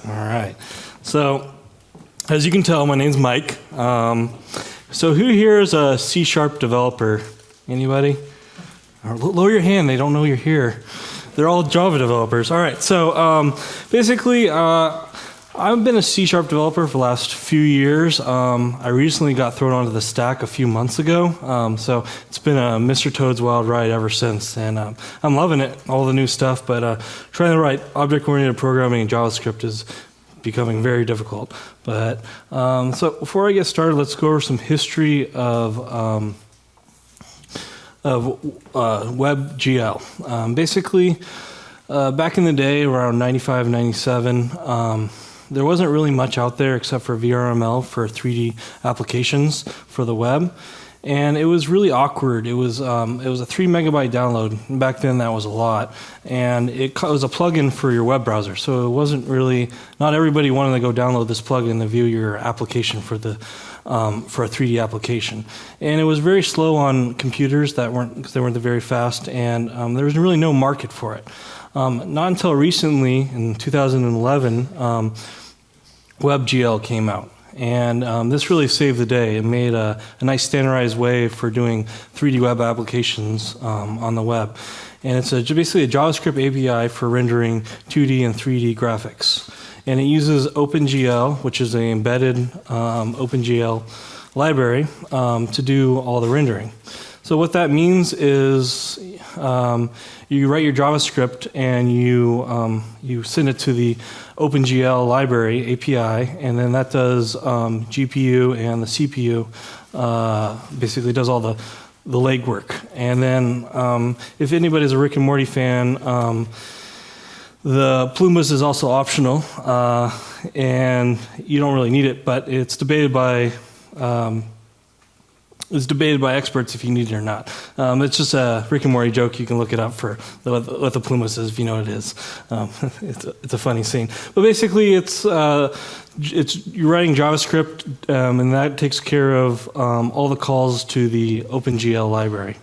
All right. So, as you can tell, my name's Mike. So who here is a C# developer? Anybody? Lower your hand. They don't know you're here. They're all Java developers. All right. So basically, I've been a C# developer for the last few years. I recently got thrown onto the stack a few months ago. So it's been a Mr. Toad's wild ride ever since. And I'm loving it, all the new stuff. But trying to write object-oriented programming in JavaScript is becoming very difficult. But so before I get started, let's go over some history of WebGL. Basically, back in the day, around 95, 97, there wasn't really much out there except for VRML for 3D applications for the web. And it was really awkward. It was a 3 megabyte download. Back then, that was a lot. And it was a plugin for your web browser. So it wasn't really, not everybody wanted to go download this plugin to view your application for a 3D application. And it was very slow on computers because they weren't very fast. And there was really no market for it. Not until recently, in 2011, WebGL came out. And this really saved the day. It made a nice standardized way for doing 3D web applications on the web. And it's basically a JavaScript API for rendering 2D and 3D graphics. And it uses OpenGL, which is an embedded OpenGL library, to do all the rendering. So what that means is you write your JavaScript and you send it to the OpenGL library API, and then that does GPU and the CPU, basically does all the legwork. And then if anybody's a Rick and Morty fan, the Plumbus is also optional, and you don't really need it, but it's debated by experts if you need it or not. It's just a Rick and Morty joke. You can look it up for what the Plumbus is if you know what it is. It's a funny scene. But basically, it's you're writing JavaScript, and that takes care of all the calls to the OpenGL library.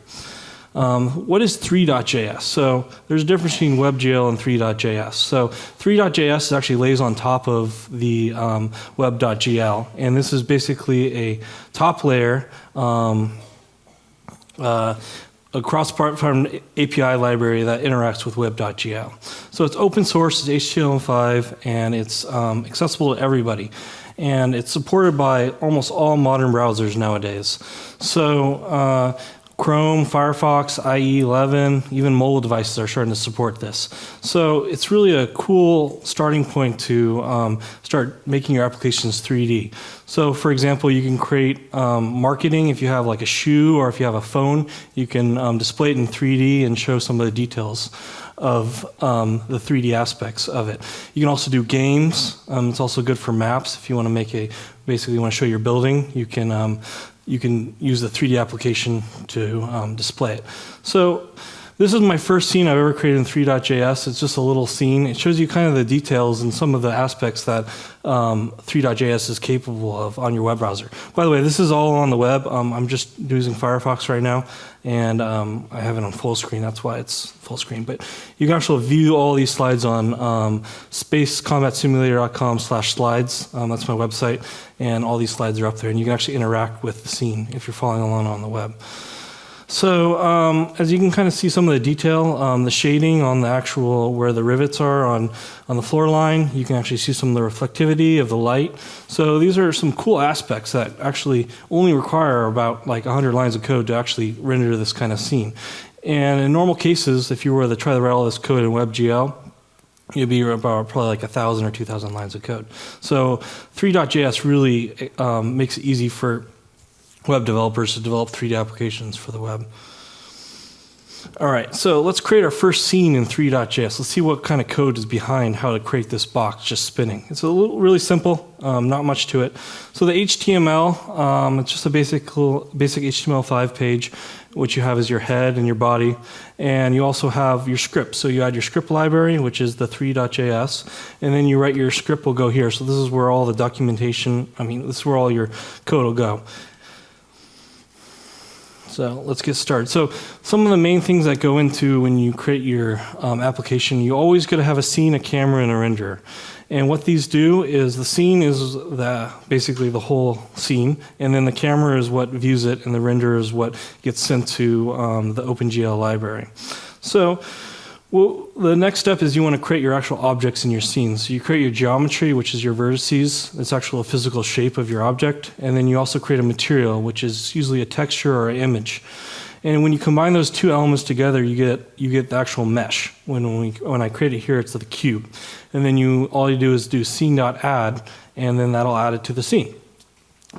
What is Three.js? So there's a difference between WebGL and Three.js. So Three.js actually lays on top of the Web.gl, and this is basically a top layer, a cross-platform API library that interacts with Web.gl. So it's open source, it's HTML5, and it's accessible to everybody. And it's supported by almost all modern browsers nowadays. So Chrome, Firefox, IE 11, even mobile devices are starting to support this. So it's really a cool starting point to start making your applications 3D. So for example, you can create marketing. If you have like a shoe or if you have a phone, you can display it in 3D and show some of the details of the 3D aspects of it. You can also do games. It's also good for maps. If you want to basically you want to show your building, you can use the 3D application to display it. So this is my first scene I've ever created in Three.js. It's just a little scene. It shows you kind of the details and some of the aspects that Three.js is capable of on your web browser. By the way, this is all on the web. I'm just using Firefox right now, and I have it on full screen. That's why it's full screen. But you can actually view all these slides on spacecombatsimulator.com/slides. That's my website, and all these slides are up there, and you can actually interact with the scene if you're following along on the web. So as you can kind of see some of the detail, the shading on the actual where the rivets are on the floor line, you can actually see some of the reflectivity of the light. So these are some cool aspects that actually only require about like 100 lines of code to actually render this kind of scene. And in normal cases, if you were to try to write all this code in WebGL, you'd be about probably like 1,000 or 2,000 lines of code. So Three.js really makes it easy for web developers to develop 3D applications for the web. All right, so let's create our first scene in Three.js. Let's see what kind of code is behind how to create this box just spinning. It's really simple, not much to it. So the HTML, it's just a basic HTML5 page. What you have is your head and your body, and you also have your script. So you add your script library, which is the Three.js, and then you write your script will go here. So this is where all the documentation, this is where all your code will go. So let's get started. So some of the main things that go into when you create your application, you always got to have a scene, a camera, and a renderer. And what these do is the scene is basically the whole scene, and then the camera is what views it, and the renderer is what gets sent to the OpenGL library. So the next step is you want to create your actual objects in your scene. So you create your geometry, which is your vertices. It's actually a physical shape of your object. And then you also create a material, which is usually a texture or an image. And when you combine those two elements together, you get the actual mesh. When I create it here, it's the cube. And then all you do is do scene.add, and then that'll add it to the scene.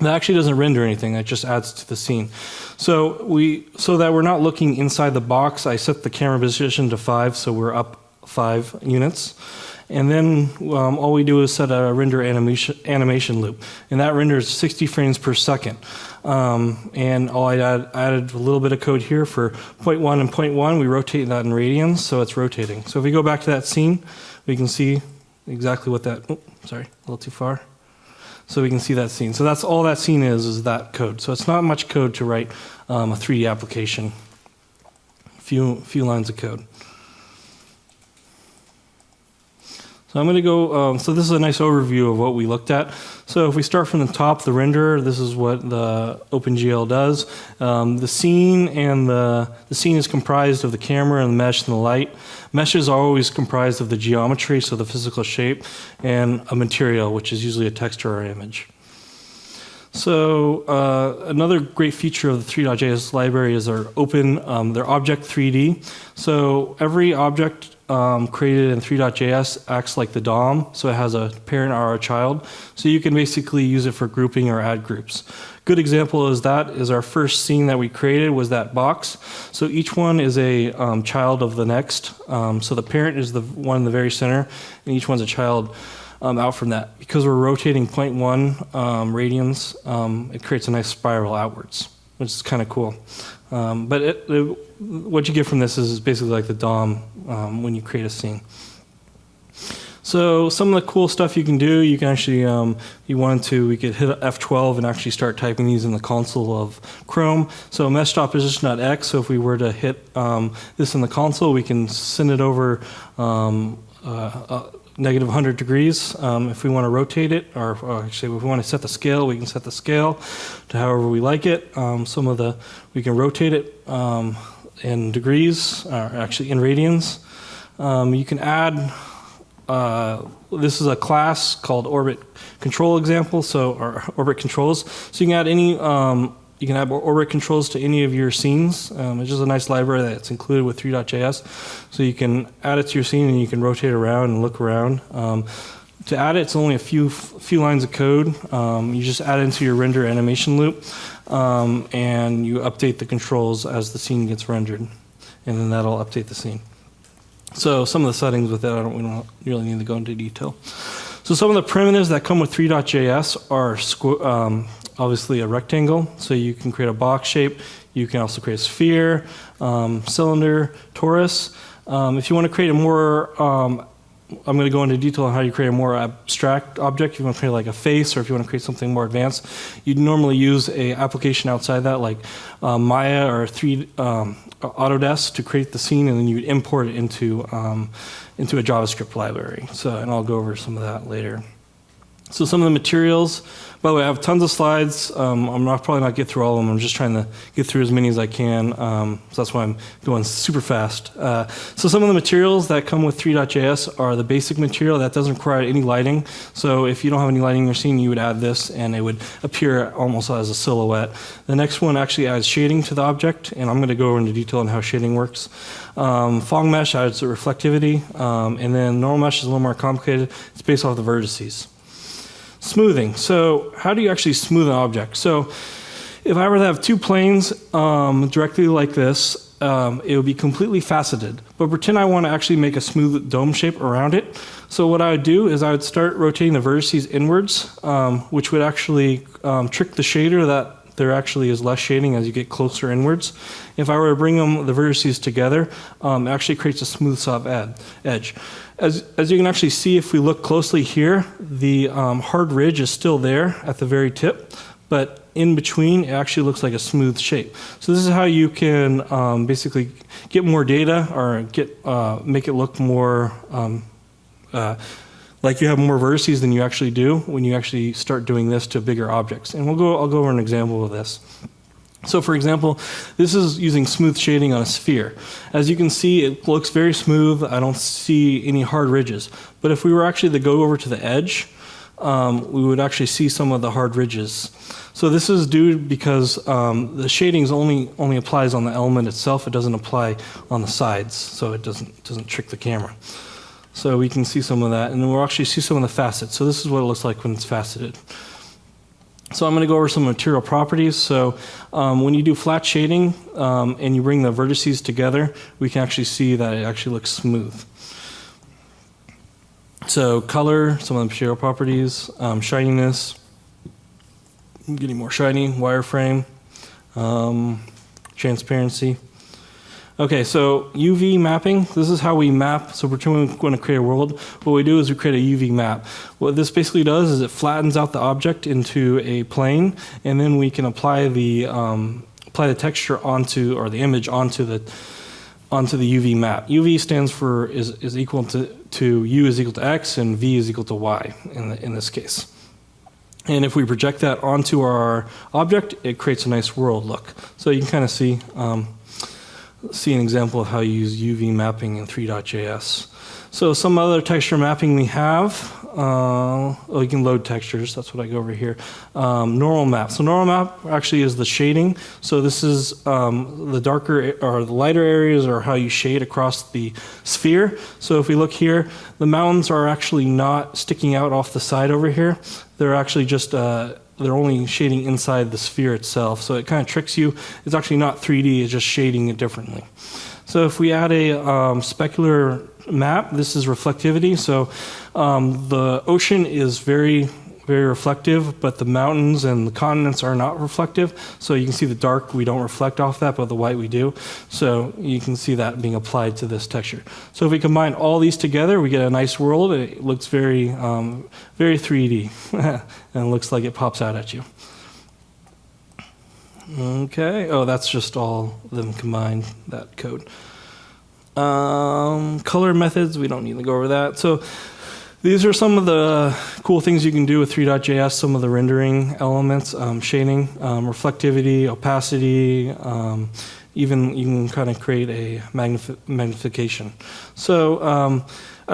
That actually doesn't render anything, that just adds to the scene. So that we're not looking inside the box, I set the camera position to 5, so we're up 5 units. And then all we do is set a render animation loop, and that renders 60 frames per second. And I added a little bit of code here for 0.1 and 0.1. We rotate that in radians, so it's rotating. So if we go back to that scene, we can see exactly what that, sorry, a little too far. So we can see that scene. So that's all that scene is that code. So it's not much code to write a 3D application. Few lines of code. So I'm going to go, so this is a nice overview of what we looked at. So if we start from the top, the renderer, this is what the OpenGL does. The scene is comprised of the camera and the mesh and the light. Meshes are always comprised of the geometry, so the physical shape, and a material, which is usually a texture or image. So another great feature of the Three.js library is their object 3D. So every object created in Three.js acts like the DOM, so it has a parent or a child. So you can basically use it for grouping or add groups. Good example is our first scene that we created was that box. So each one is a child of the next. So the parent is the one in the very center, and each one's a child out from that. Because we're rotating 0.1 radians, it creates a nice spiral outwards, which is kind of cool. But what you get from this is basically like the DOM when you create a scene. So some of the cool stuff you can do, you can actually, we could hit F12 and actually start typing these in the console of Chrome. So mesh.position.x, so if we were to hit this in the console, we can send it over negative 100 degrees. If we want to rotate it, or actually if we want to set the scale, we can set the scale to however we like it. We can rotate it in degrees, or actually in radians. You can add, this is a class called orbit control example, or orbit controls. So you can add you can add orbit controls to any of your scenes. It's just a nice library that's included with Three.js. So you can add it to your scene and you can rotate around and look around. To add it, it's only a few lines of code. You just add it into your render animation loop, and you update the controls as the scene gets rendered, and then that'll update the scene. So some of the settings with that, we don't really need to go into detail. So some of the primitives that come with Three.js are obviously a rectangle, so you can create a box shape. You can also create a sphere, cylinder, torus. If you want to create a more, I'm going to go into detail on how you create a more abstract object. If you want to create like a face, or if you want to create something more advanced, you'd normally use an application outside that, like Maya or Autodesk, to create the scene, and then you'd import it into a JavaScript library. And I'll go over some of that later. So some of the materials, by the way, I have tons of slides. I'm probably not get through all of them. I'm just trying to get through as many as I can. So that's why I'm going super fast. So some of the materials that come with Three.js are the basic material that doesn't require any lighting. So if you don't have any lighting in your scene, you would add this, and it would appear almost as a silhouette. The next one actually adds shading to the object, and I'm going to go into detail on how shading works. Fong mesh adds reflectivity, and then normal mesh is a little more complicated. It's based off the vertices. Smoothing. So how do you actually smooth an object? So if I were to have two planes directly like this, it would be completely faceted. But pretend I want to actually make a smooth dome shape around it. So what I would do is I would start rotating the vertices inwards, which would actually trick the shader that there actually is less shading as you get closer inwards. If I were to bring the vertices together, it actually creates a smooth soft edge. As you can actually see, if we look closely here, the hard ridge is still there at the very tip, but in between, it actually looks like a smooth shape. So this is how you can basically get more data or make it look more like you have more vertices than you actually do when you actually start doing this to bigger objects. And I'll go over an example of this. So for example, this is using smooth shading on a sphere. As you can see, it looks very smooth. I don't see any hard ridges. But if we were actually to go over to the edge, we would actually see some of the hard ridges. So this is due because the shading only applies on the element itself. It doesn't apply on the sides, so it doesn't trick the camera. So we can see some of that, and then we'll actually see some of the facets. So this is what it looks like when it's faceted. So I'm going to go over some material properties. So when you do flat shading and you bring the vertices together, we can actually see that it actually looks smooth. So color, some of the material properties, shininess, getting more shiny, wireframe, transparency. Okay, so UV mapping, this is how we map. So we're going to create a world. What we do is we create a UV map. What this basically does is it flattens out the object into a plane, and then we can apply the texture onto, or the image onto the UV map. UV stands for is equal to U is equal to X, and V is equal to Y in this case. And if we project that onto our object, it creates a nice world look. So you can kind of see an example of how you use UV mapping in Three.js. So some other texture mapping we have, you can load textures, that's what I go over here. Normal map. So normal map actually is the shading. So this is the darker or the lighter areas are how you shade across the sphere. So if we look here, the mountains are actually not sticking out off the side over here. They're actually just they're only shading inside the sphere itself, so it kind of tricks you. It's actually not 3D, it's just shading it differently. So if we add a specular map, this is reflectivity. So the ocean is very, very reflective, but the mountains and the continents are not reflective. So you can see the dark, we don't reflect off that, but the white we do. So you can see that being applied to this texture. So if we combine all these together, we get a nice world. It looks very, very 3D, and it looks like it pops out at you. Okay, oh, that's just all of them combined, that code. Color methods, we don't need to go over that. So these are some of the cool things you can do with Three.js, some of the rendering elements, shading, reflectivity, opacity, even you can kind of create a magnification. So I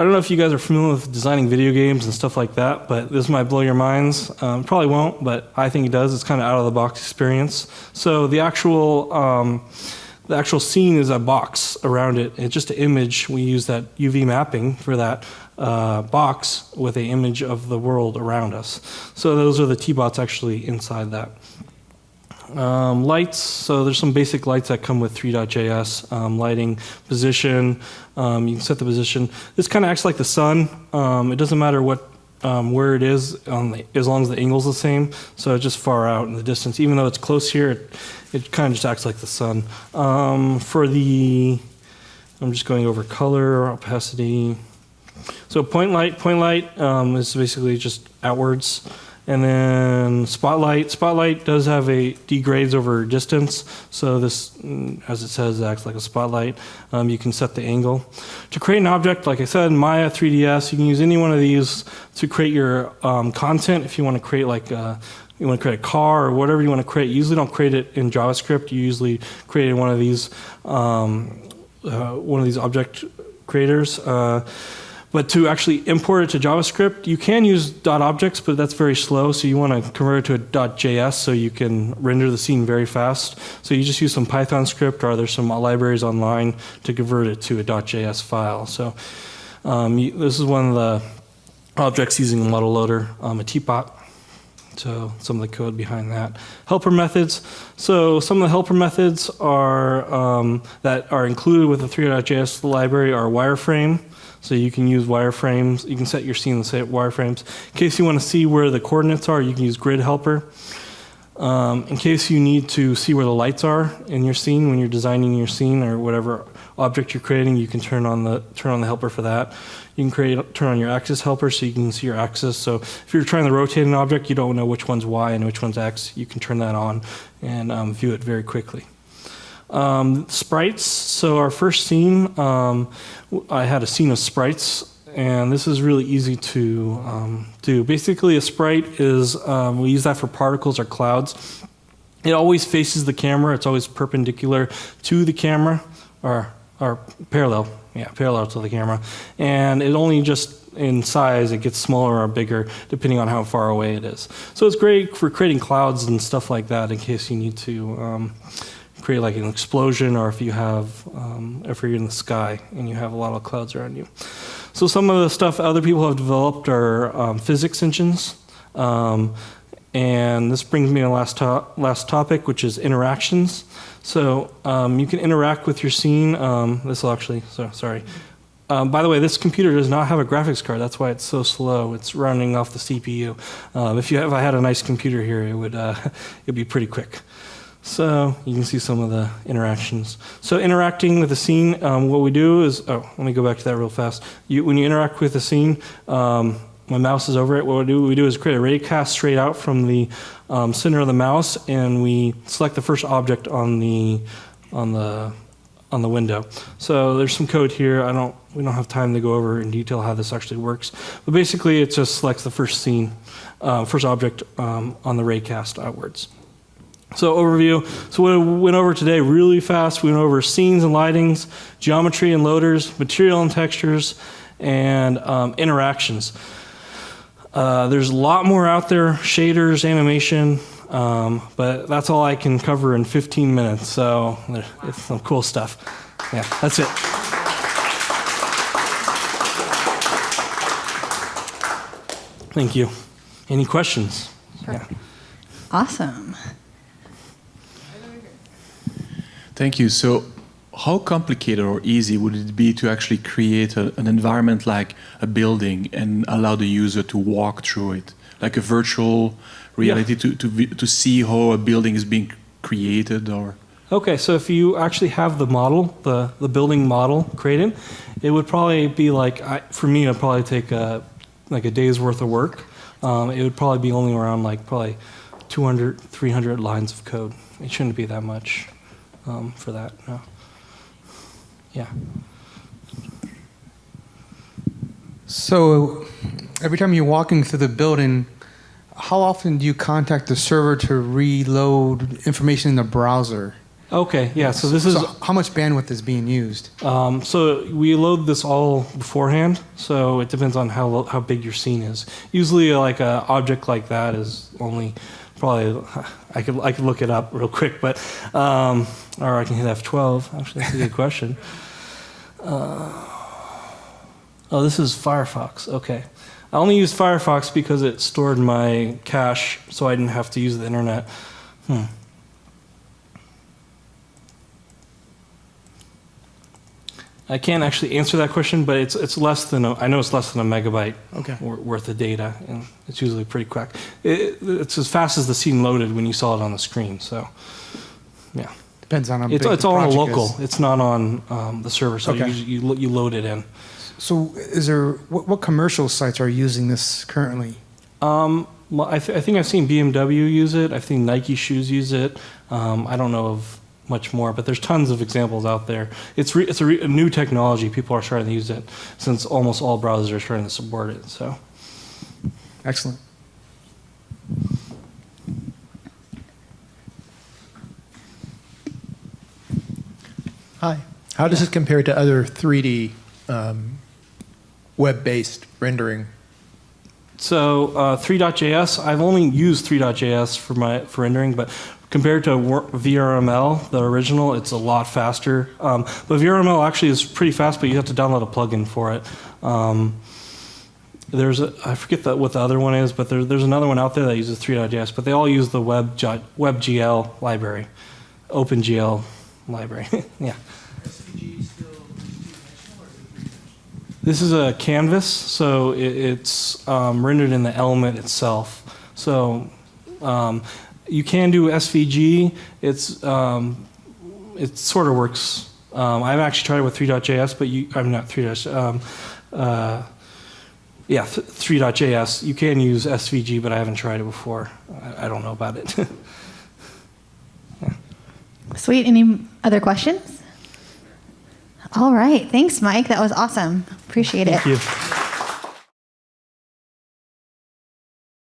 don't know if you guys are familiar with designing video games and stuff like that, but this might blow your minds. Probably won't, but I think it does. It's kind of out of the box experience. So the actual scene is a box around it. It's just an image. We use that UV mapping for that box with an image of the world around us. So those are the T-bots actually inside that. Lights, so there's some basic lights that come with Three.js. Lighting, position, you can set the position. This kind of acts like the sun. It doesn't matter where it is, as long as the angle's the same. So it's just far out in the distance. Even though it's close here, it kind of just acts like the sun. I'm just going over color, opacity. So point light is basically just outwards. And then spotlight. Spotlight does have a degrades over distance. So this, as it says, acts like a spotlight. You can set the angle. To create an object, like I said, Maya, 3ds, you can use any one of these to create your content. If you want to create you want to create a car or whatever you want to create. You usually don't create it in JavaScript. You usually create in one of these object creators. But to actually import it to JavaScript, you can use .objects, but that's very slow. So you want to convert it to a .js so you can render the scene very fast. So you just use some Python script, or there's some libraries online to convert it to a .js file. So this is one of the objects using a model loader, a teapot. So some of the code behind that. Helper methods. So some of the helper methods are that are included with the Three.js library are wireframe. So you can use wireframes. You can set your scene to set wireframes. In case you want to see where the coordinates are, you can use grid helper. In case you need to see where the lights are in your scene when you're designing your scene or whatever object you're creating, you can turn on the helper for that. You can turn on your axis helper so you can see your axis. So if you're trying to rotate an object, you don't know which one's Y and which one's X, you can turn that on and view it very quickly. Sprites, so our first scene, I had a scene of sprites, and this is really easy to do. Basically, a sprite is, we use that for particles or clouds. It always faces the camera. It's always perpendicular to the camera, or parallel to the camera. And it only just, in size, it gets smaller or bigger, depending on how far away it is. So it's great for creating clouds and stuff like that in case you need to create like an explosion, or if you have, if you're in the sky and you have a lot of clouds around you. So some of the stuff other people have developed are physics engines. And this brings me to the last topic, which is interactions. So you can interact with your scene. This will actually, sorry. By the way, this computer does not have a graphics card. That's why it's so slow. It's running off the CPU. If I had a nice computer here, it would it'd be pretty quick. So you can see some of the interactions. So interacting with the scene, what we do is, let me go back to that real fast. When you interact with the scene, my mouse is over it. What we do is create a raycast straight out from the center of the mouse, and we select the first object on the window. So there's some code here. We don't have time to go over in detail how this actually works, but basically it just selects the first scene, first object on the raycast outwards. So overview. So what we went over today really fast. We went over scenes and lightings, geometry and loaders, material and textures, and interactions. There's a lot more out there, shaders, animation, but that's all I can cover in 15 minutes, so it's some cool stuff. Yeah, that's it. Thank you. Any questions? Yeah. Awesome. Thank you. So how complicated or easy would it be to actually create an environment like a building and allow the user to walk through it, like a virtual reality, to see how a building is being created? Or Okay, so if you actually have the model, the building model created, it would probably be like, for me, it would probably take a day's worth of work. It would probably be only around probably 200, 300 lines of code. It shouldn't be that much for that, no. Yeah. So every time you're walking through the building, how often do you contact the server to reload information in the browser? Okay, yeah, so this is... So how much bandwidth is being used? So we load this all beforehand, so it depends on how big your scene is. Usually like an object like that is only probably... I could look it up real quick, but... or I can hit F12. Actually, that's a good question. This is Firefox. Okay. I only used Firefox because it stored my cache, so I didn't have to use the internet. I can't actually answer that question, but it's less than I know it's less than a megabyte worth of data, and it's usually pretty quick. It's as fast as the scene loaded when you saw it on the screen. So, yeah. Depends on how big it's the all on project local. is. It's not on the server, so you load it in. So is there what commercial sites are using this currently? Well, I think I've seen BMW use it. I've seen Nike shoes use it. I don't know of much more, but there's tons of examples out there. It's a new technology. People are starting to use it since almost all browsers are starting to support it. So, Excellent. Hi. How does it compare to other 3D web-based rendering? So 3.js, I've only used 3.js for rendering, but compared to VRML, the original, it's a lot faster. But VRML actually is pretty fast, but you have to download a plugin for it. I forget what the other one is, but there's another one out there that uses 3.js, but they all use the WebGL library, OpenGL library. Yeah. This is a canvas, so it's rendered in the element itself. So you can do SVG. It sort of works I haven't actually tried it with 3.js, but I'm not 3.js. 3.js. You can use SVG, but I haven't tried it before. I don't know about it. Sweet. Any other questions? All right. Thanks, Mike. That was awesome. Appreciate it. Thank you.